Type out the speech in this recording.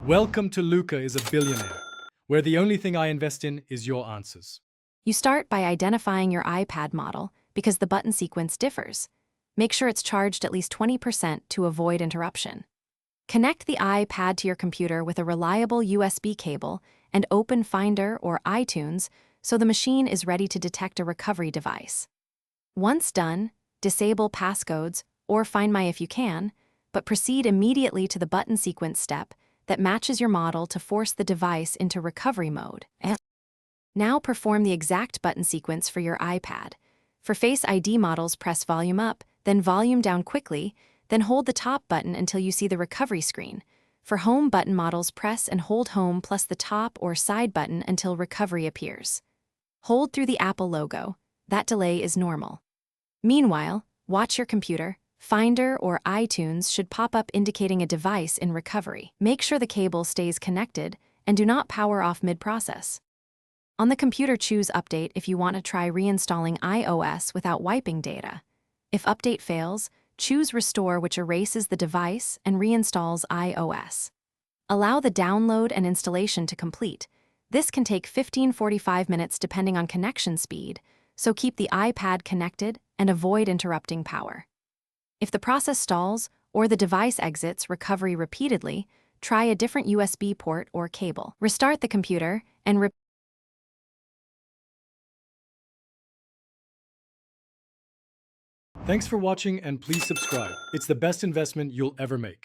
Welcome to Luca is a Billionaire, where the only thing I invest in is your answers. You start by identifying your iPad model because the button sequence differs. Make sure it's charged at least 20% to avoid interruption. Connect the iPad to your computer with a reliable USB cable and open Finder or iTunes so the machine is ready to detect a recovery device. Once done, disable passcodes or Find My if you can, but proceed immediately to the button sequence step that matches your model to force the device into recovery mode. Now perform the exact button sequence for your iPad. For Face ID models, press volume up, then volume down quickly, then hold the top button until you see the recovery screen. For home button models, press and hold home plus the top or side button until recovery appears. Hold through the Apple logo. That delay is normal. Meanwhile, watch your computer. Finder or iTunes should pop up indicating a device in recovery. Make sure the cable stays connected and do not power off mid-process. On the computer, choose Update if you want to try reinstalling iOS without wiping data. If Update fails, choose Restore, which erases the device and reinstalls iOS. Allow the download and installation to complete. This can take 15–45 minutes depending on connection speed, so keep the iPad connected and avoid interrupting power. If the process stalls or the device exits recovery repeatedly, try a different USB port or cable. Restart the computer and Thanks for watching and please subscribe. It's the best investment you'll ever make.